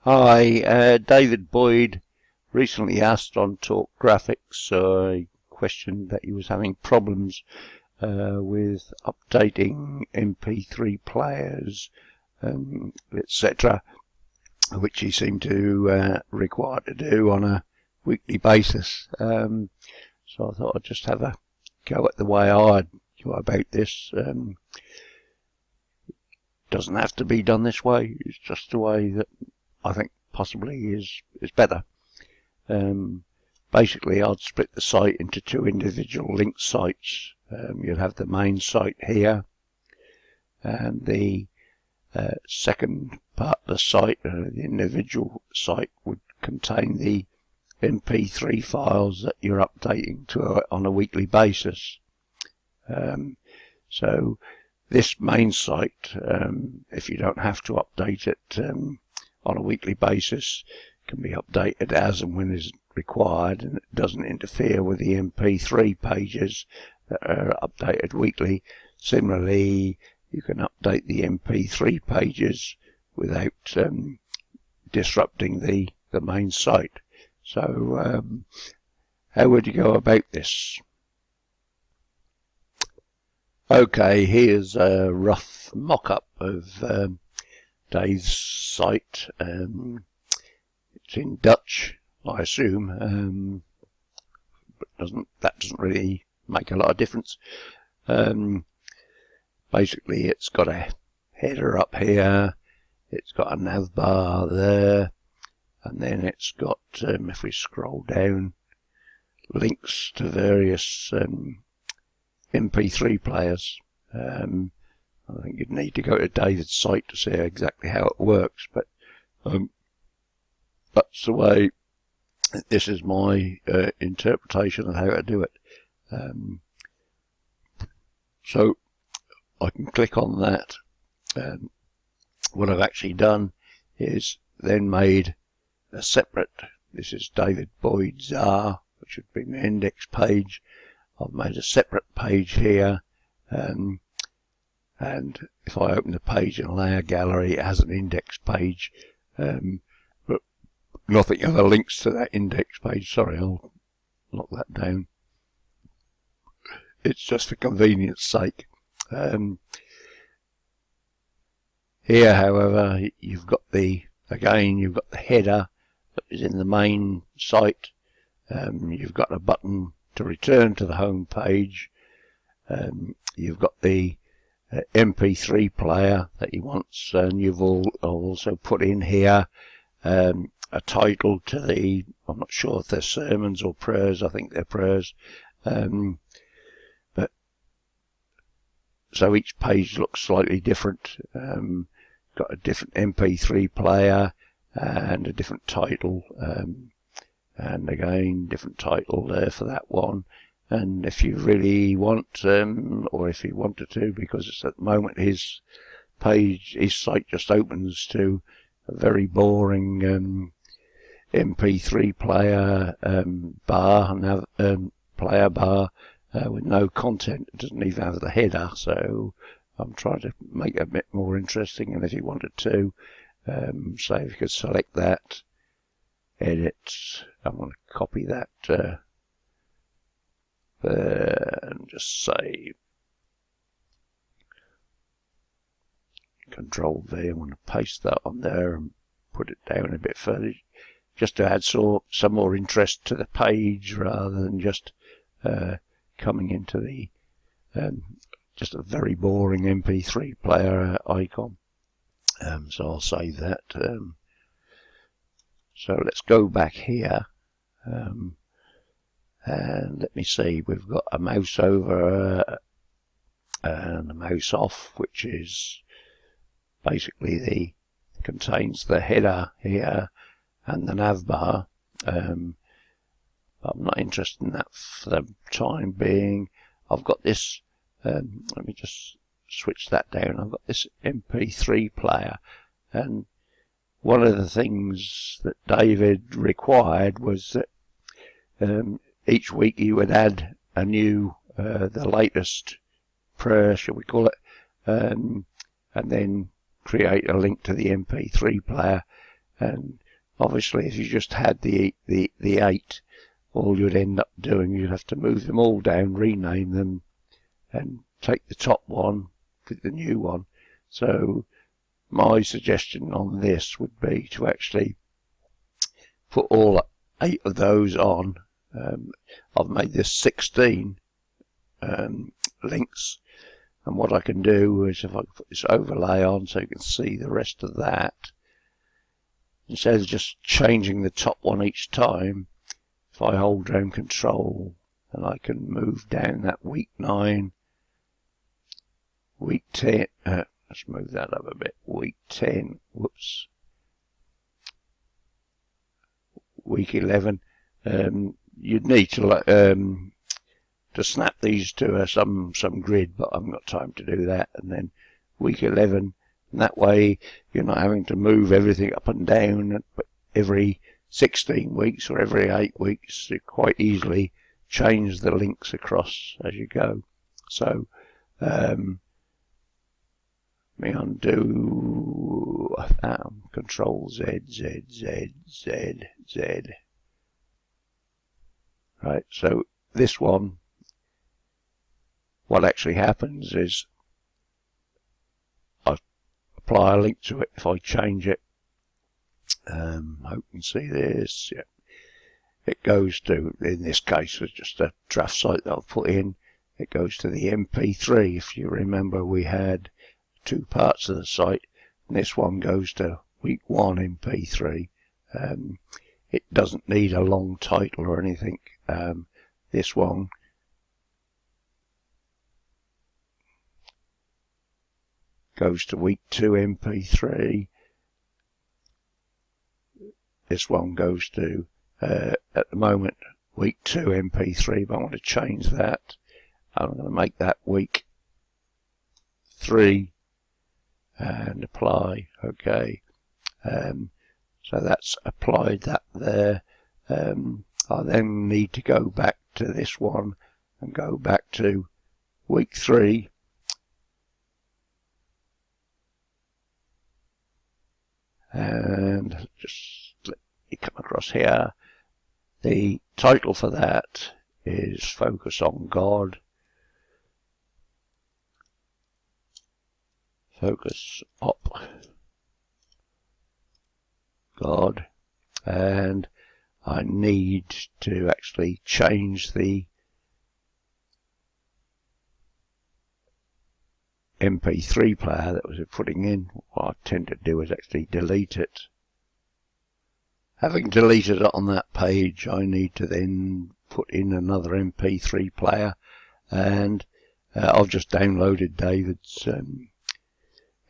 Hi, David Boyd recently asked on Talk Graphics a question that he was having problems with updating mp3 players, etc., which he seemed to require to do on a weekly basis. So I thought I'd just have a go at the way I'd go about this. Doesn't have to be done this way, it's just the way that I think possibly is better. Basically, I'd split the site into two individual linked sites. You'd have the main site here, and the second part of the site, the individual site, would contain the mp3 files that you're updating to on a weekly basis. So this main site, if you don't have to update it on a weekly basis, can be updated as and when is required, and it doesn't interfere with the mp3 pages that are updated weekly. Similarly, you can update the mp3 pages without disrupting the main site. So how would you go about this? Okay, here's a rough mock-up of Dave's site. It's in Dutch, I assume, but that doesn't really make a lot of difference. Basically, it's got a header up here, it's got a nav bar there, and then it's got, if we scroll down, links to various mp3 players. I think you'd need to go to David's site to see exactly how it works, but that's the way. This is my interpretation of how to do it. So I can click on that. What I've actually done is then made a separate, this is David Boyd Czar, which would be my index page. I've made a separate page here, and if I open the page in Layer Gallery, it has an index page, but nothing ever links to that index page. Sorry, I'll lock that down. It's just for convenience sake. Here, however, you've got you've got the header that is in the main site. You've got a button to return to the home page. You've got the mp3 player that he wants, and you've also put in here a title to the, I'm not sure if they're sermons or prayers, I think they're prayers, but so each page looks slightly different. Got a different mp3 player and a different title, and again different title there for that one. And if you really want, or if you wanted to, because it's at the moment his site just opens to a very boring mp3 player player bar with no content. It doesn't even have the header, so I'm trying to make it a bit more interesting. And if you wanted to, say if you could select that, edit, I'm going to copy that and just say Control V. I'm going to paste that on there and put it down a bit further, just to add some more interest to the page rather than just coming into the just a very boring mp3 player icon. So I'll save that. So let's go back here, and let me see, we've got a mouse over and a mouse off, which is basically contains the header here and the nav bar. But I'm not interested in that for the time being. I've got this, let me just switch that down. I've got this mp3 player, and one of the things that David required was that each week he would add a new, the latest prayer, shall we call it, and then create a link to the mp3 player. And obviously if you just had the 8, all you'd end up doing, you'd have to move them all down, rename them, and take the top one with the new one. So my suggestion on this would be to actually put all 8 of those on. I've made this 16 links, and what I can do is, if I put this overlay on so you can see the rest of that, instead of just changing the top one each time, if I hold down control, and I can move down that week 9, week 10, let's move that up a bit, week 10, whoops, week 11, you'd need to snap these to some grid, but I haven't got time to do that. And then week 11, and that way you're not having to move everything up and down every 16 weeks or every 8 weeks. You quite easily change the links across as you go. So me undo Control Z, Z, Z, Z, Z. Right, so this one, what actually happens is I apply a link to it. If I change it, hope you can see this, yeah. It goes to, in this case, it's just a draft site that I've put in. It goes to the mp3. If you remember, we had 2 parts of the site, and this one goes to week 1 mp3. It doesn't need a long title or anything. This one goes to week 2 mp3. This one goes to at the moment week 2 mp3, but I want to change that. I'm going to make that week 3 and apply. Okay, so that's applied that there. I then need to go back to this one and go back to week 3, and just let me come across here. The title for that is Focus on God. Focus up God, and I need to actually change the mp3 player that was putting in. What I tend to do is actually delete it. Having deleted it on that page, I need to then put in another mp3 player, and I've just downloaded David's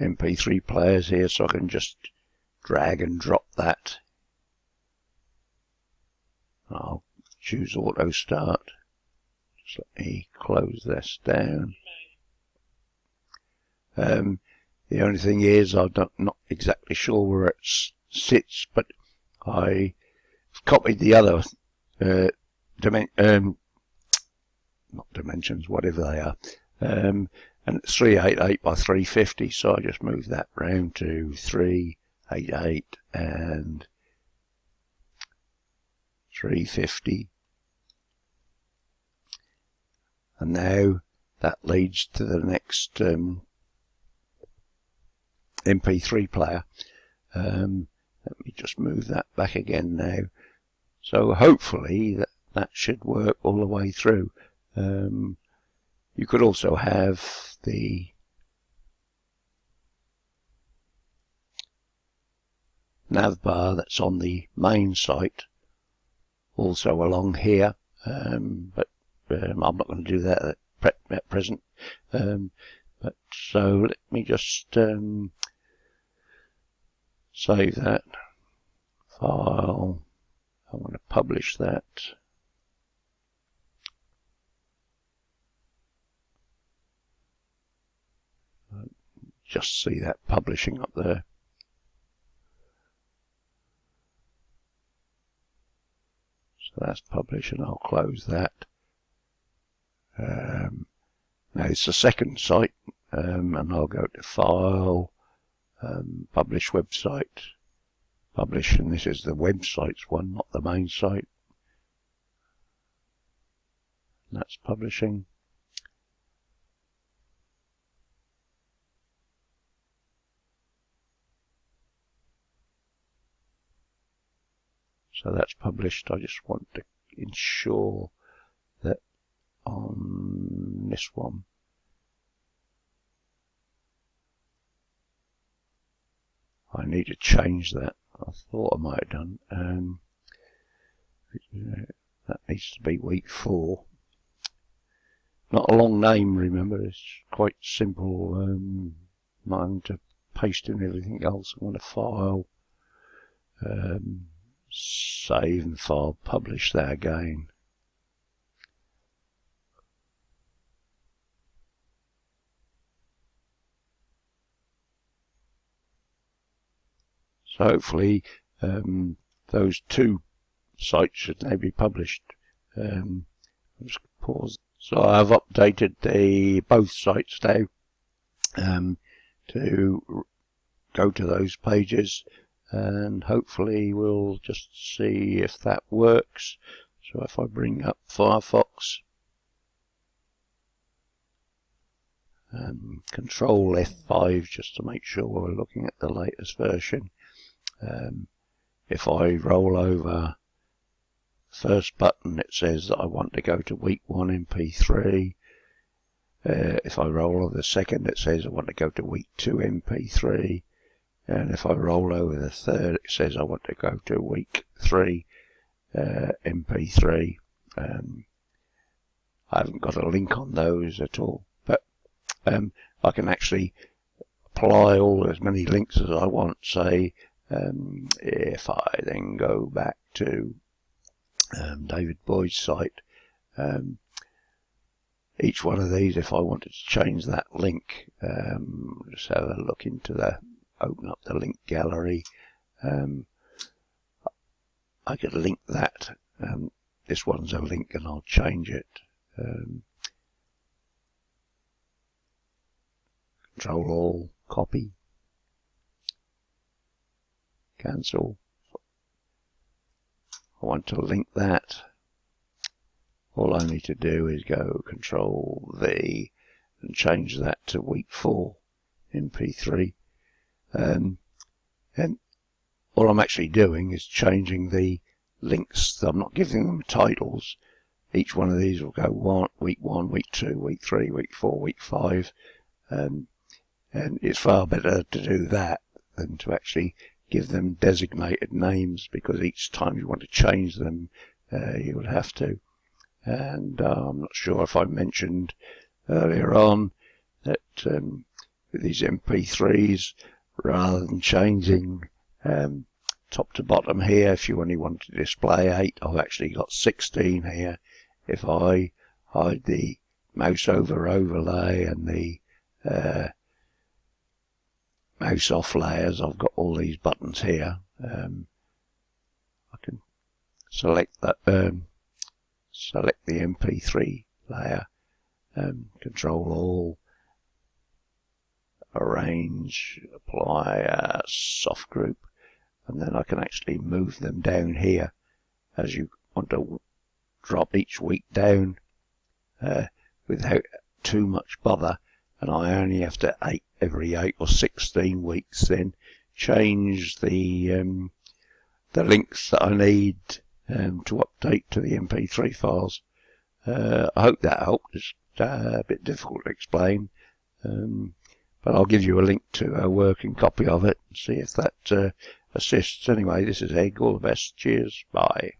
mp3 players here, so I can just drag and drop that. I'll choose auto start. Just let me close this down. The only thing is, I'm not exactly sure where it sits, but I copied the other not dimensions, whatever they are, and it's 388 by 350, so I just moved that round to 388 and 350, and now that leads to the next mp3 player. Let me just move that back again now. So hopefully that should work all the way through. You could also have the nav bar that's on the main site also along here, but I'm not going to do that at present. But so let me just save that file. I want to publish that. Just see that publishing up there. So that's published, and I'll close that. Now it's the second site, and I'll go to File, Publish Website, publish, and this is the website's one, not the main site. And that's publishing. So that's published. I just want to ensure that on this one I need to change that. I thought I might have done. That needs to be week 4. Not a long name, remember. It's quite simple. Not having to paste in everything else. I'm going to file, save and file, publish that again. So hopefully those 2 sites should now be published. I'll just pause. So I've updated both sites now to go to those pages, and hopefully we'll just see if that works. So if I bring up Firefox, Control F5 just to make sure we're looking at the latest version. If I roll over first button, it says that I want to go to week 1 mp3. If I roll over the second, it says I want to go to week 2 mp3. And if I roll over the third, it says I want to go to week 3 mp3. I haven't got a link on those at all, but I can actually apply as many links as I want. Say if I then go back to David Boyd's site, each one of these, if I wanted to change that link, just have a look into open up the link gallery. I could link that. This one's a link, and I'll change it. Control All, copy, cancel. I want to link that. All I need to do is go Control V and change that to week 4 mp3. And all I'm actually doing is changing the links. I'm not giving them titles. Each one of these will go week 1, week 2, week 3, week 4, week 5. And it's far better to do that than to actually give them designated names, because each time you want to change them, you would have to. And I'm not sure if I mentioned earlier on that with these mp3s, rather than changing top to bottom here, if you only want to display 8, I've actually got 16 here. If I hide the mouse over overlay and the mouse off layers, I've got all these buttons here. I can select that, select the mp3 layer, Control All, arrange, apply a soft group, and then I can actually move them down here as you want to drop each week down without too much bother. And I only have to every 8 or 16 weeks then change the links that I need to update to the mp3 files. I hope that helped. It's a bit difficult to explain, but I'll give you a link to a working copy of it and see if that assists. Anyway, this is Egg. All the best. Cheers. Bye.